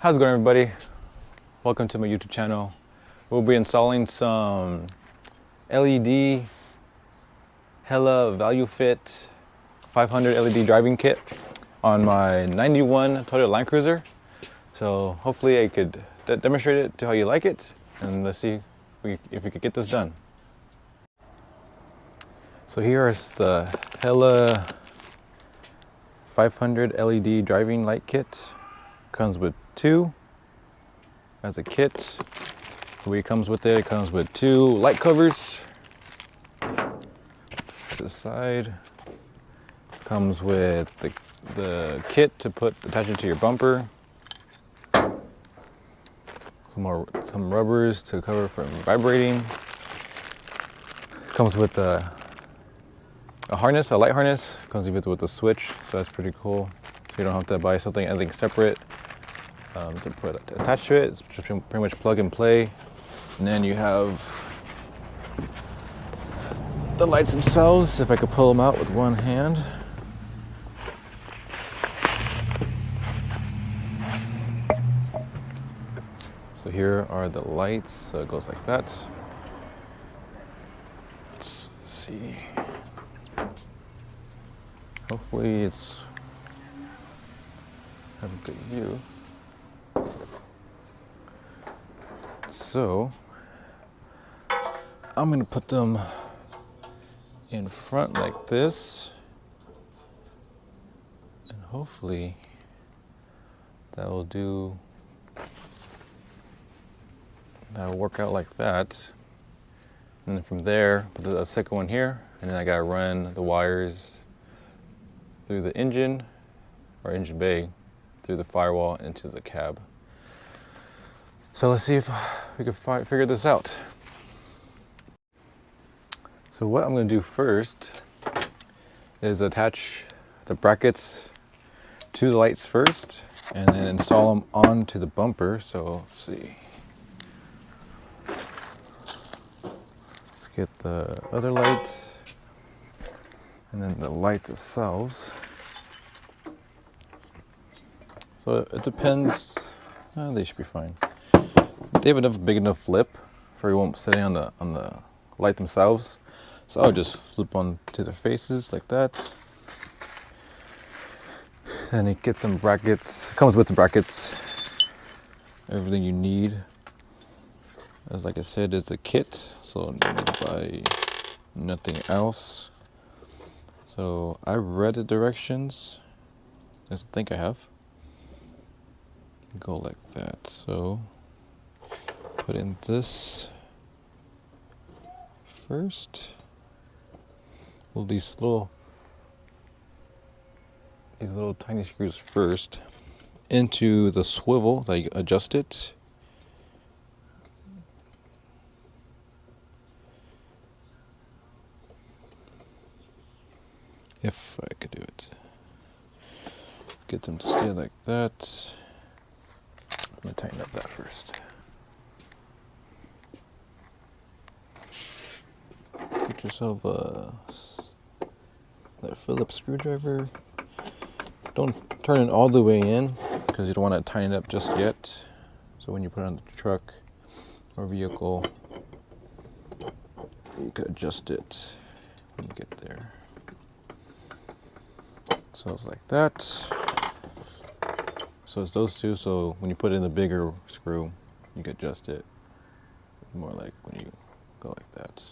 How's it going, everybody? Welcome to my YouTube channel. We'll be installing some LED Hella Value Fit 500 LED driving kit on my 91 Toyota Land Cruiser. So hopefully I could demonstrate it to how you like it, and let's see if we could get this done. So here is the Hella 500 LED driving light kit. Comes with two as a kit. The way it comes with it comes with two light covers. To the side comes with the kit to attach it to your bumper. Some rubbers to cover from vibrating. Comes with a harness, a light harness. Comes with a switch, so that's pretty cool. So you don't have to buy anything separate to attach to it. It's just pretty much plug and play. And then you have the lights themselves, if I could pull them out with one hand. So here are the lights, so it goes like that. Let's see. Hopefully it's have a good view. So I'm gonna put them in front like this, and hopefully that'll work out like that. And then from there, put the second one here, and then I gotta run the wires through the engine or engine bay, through the firewall into the cab. So let's see if we can figure this out. So what I'm going to do first is attach the brackets to the lights first, and then install them onto the bumper. So let's see. Let's get the other light, and then the lights themselves. So it depends. They should be fine. They have enough big enough flip for you won't sitting on the light themselves. So I'll just flip onto their faces like that. Then it gets some brackets. It comes with some brackets. Everything you need. As like I said, it's a kit, so you need to buy nothing else. So I read the directions. I think I have. Go like that. So put in this first. These little tiny screws first into the swivel, like adjust it. If I could do it. Get them to stay like that. I'm gonna tighten up that first. Get yourself that Phillips screwdriver. Don't turn it all the way in because you don't want to tighten it up just yet. So when you put it on the truck or vehicle, you could adjust it when you get there. So it's like that. So it's those two. So when you put in the bigger screw, you can adjust it more like when you go like that.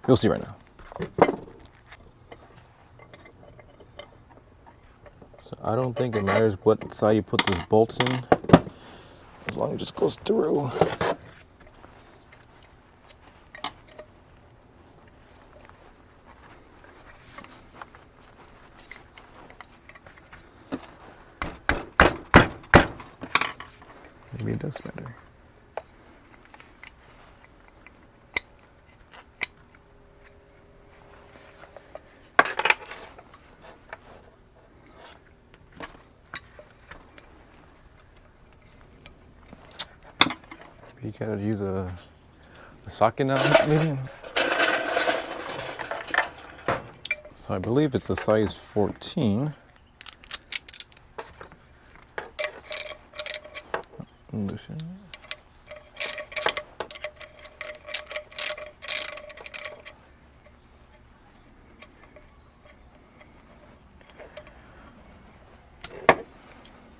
You'll see right now. So I don't think it matters what side you put this bolt in, as long as it just goes through. Maybe it does matter. You gotta use a socket now, maybe? So I believe it's a size 14. loosen.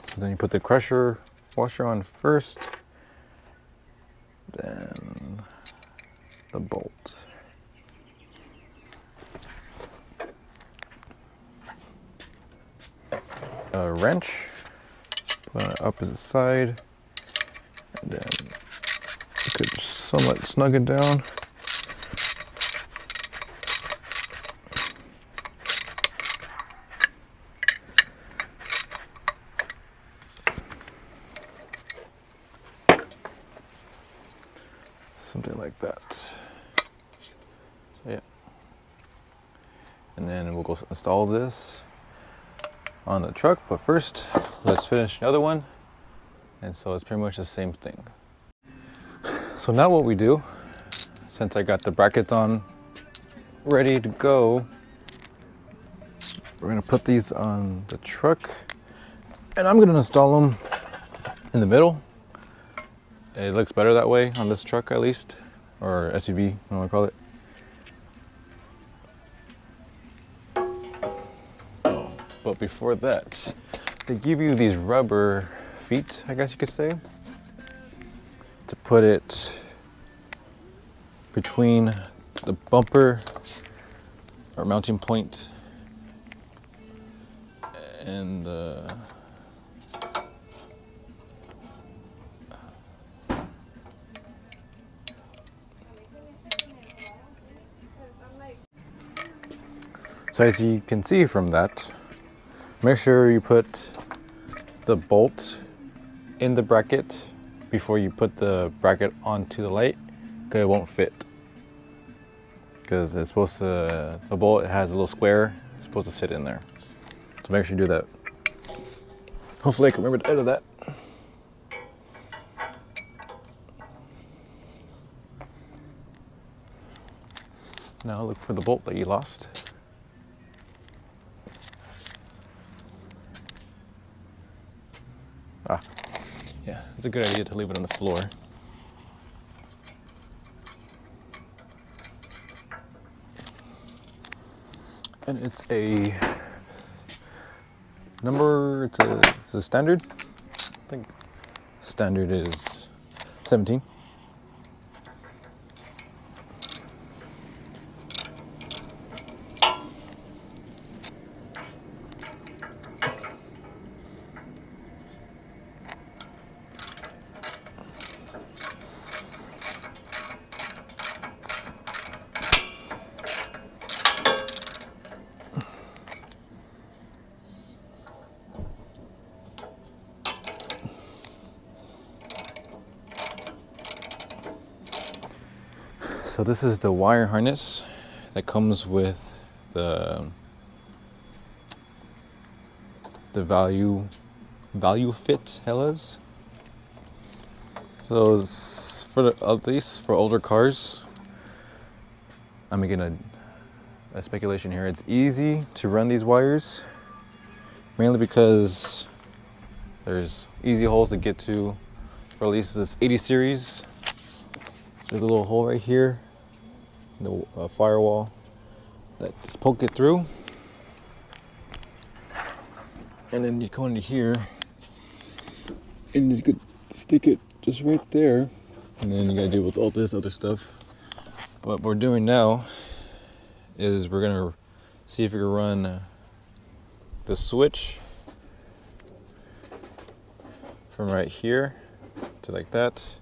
So then you put the crusher washer on first, then the bolt. A wrench, put on the opposite side, and then you could somewhat snug it down. Something like that. So yeah. And then we'll go install this on the truck, but first let's finish the other one. And so it's pretty much the same thing. So now what we do, since I got the brackets on ready to go, we're gonna put these on the truck and I'm gonna install them in the middle. It looks better that way on this truck at least, or SUV, I don't want to call it. Oh, but before that, they give you these rubber feet, I guess you could say, to put it between the bumper or mounting point and the so as you can see from that, make sure you put the bolt in the bracket before you put the bracket onto the light, because it won't fit. Because it's supposed to, the bolt has a little square, it's supposed to sit in there. So make sure you do that. Hopefully I can remember to edit that. Now look for the bolt that you lost. Ah, yeah, it's a good idea to leave it on the floor. And it's a number, it's a standard. I think standard is 17. So this is the wire harness that comes with the value fit Hellas. So it's for at least for older cars, I'm making a speculation here. It's easy to run these wires, mainly because there's easy holes to get to. For at least this 80 series, there's a little hole right here, the firewall that just poke it through, and then you go into here and you could stick it just right there, and then you gotta deal with all this other stuff. What we're doing now is we're gonna see if we can run the switch from right here to like that,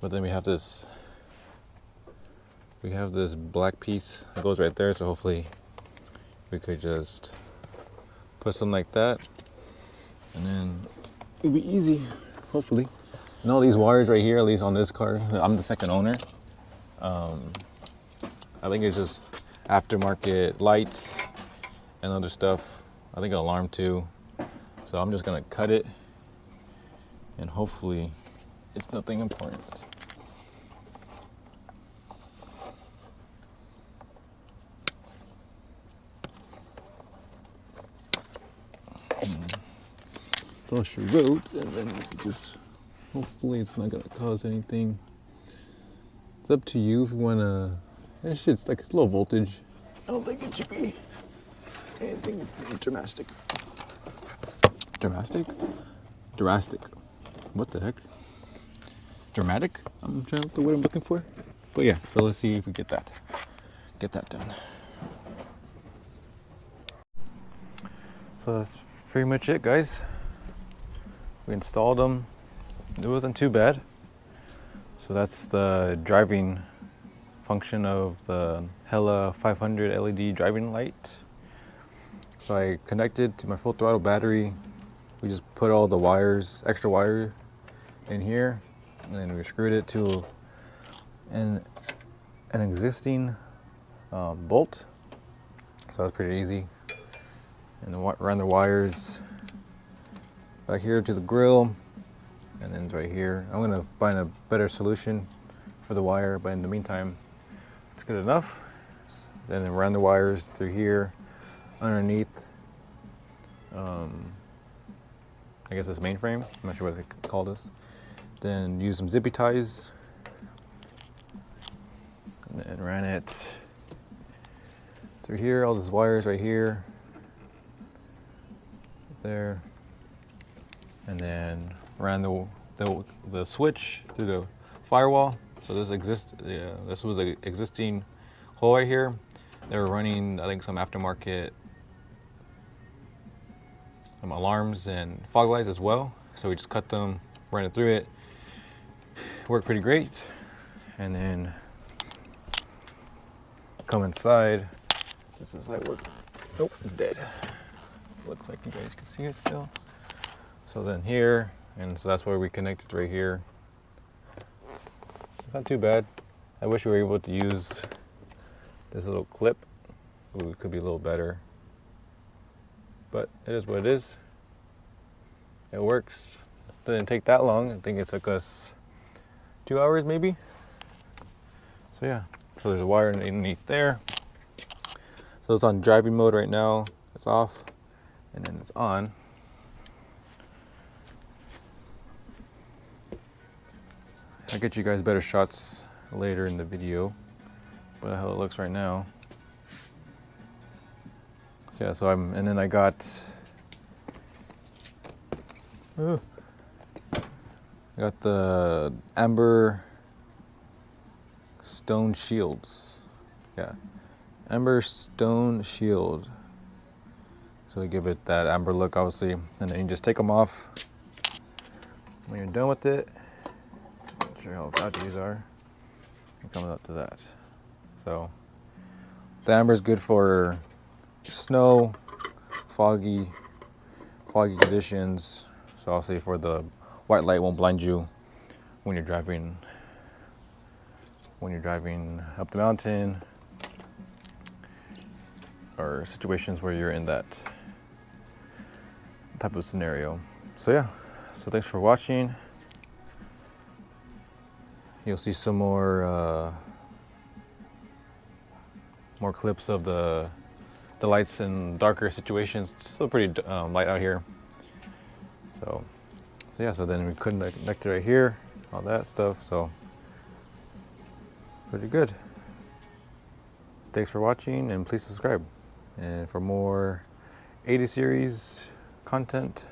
but then we have this black piece that goes right there, so hopefully we could just put something like that and then it'll be easy, hopefully. And all these wires right here, at least on this car, I'm the second owner, I think it's just aftermarket lights and other stuff. I think an alarm too, so I'm just gonna cut it and hopefully it's nothing important. So she wrote, and then you just Hopefully it's not gonna cause anything. It's up to you if you wanna. This shit's like it's low voltage. I don't think it should be anything drastic. Drastic? Drastic. What the heck? Dramatic? I'm trying to think the word I'm looking for. But yeah, so let's see if we get that done. So that's pretty much it, guys. We installed them. It wasn't too bad. So that's the driving function of the Hella 500 LED driving light. So I connected to my full throttle battery. We just put all the wires, extra wire in here, and then we screwed it to an existing bolt. So that's pretty easy. And then run the wires back here to the grill, and then it's right here. I'm gonna find a better solution for the wire, but in the meantime, it's good enough. And then run the wires through here, underneath. I guess this mainframe. I'm not sure what they call this. Then use some zippy ties, and then ran it through here. All these wires right here, there, and then ran the switch through the firewall. So this was an existing hole right here. They were running, I think, some aftermarket alarms and fog lights as well. So we just cut them, ran it through it. Worked pretty great. And then come inside. This is like work. Nope, it's dead. Looks like you guys can see it still. So then here, and so that's where we connected right here. It's not too bad. I wish we were able to use this little clip. Ooh, it could be a little better. But it is what it is. It works. Didn't take that long. I think it took us 2 hours maybe. So yeah, so there's a wire underneath there. So it's on driving mode right now. It's off, and then it's on. I'll get you guys better shots later in the video, but how it looks right now. So yeah, and then I got the Amber Stone Shields. Yeah, Amber Stone Shield. So we give it that amber look, obviously, and then you just take them off when you're done with it. Not sure how fat these are. It comes up to that. So the amber is good for snow, foggy conditions. So I'll say for the white light won't blind you when you're driving up the mountain, or situations where you're in that type of scenario. So yeah, so thanks for watching. You'll see some more clips of the lights in darker situations. It's still pretty light out here. So yeah, so then we couldn't connect it right here, all that stuff. So pretty good. Thanks for watching, and please subscribe. And for more 80 series content,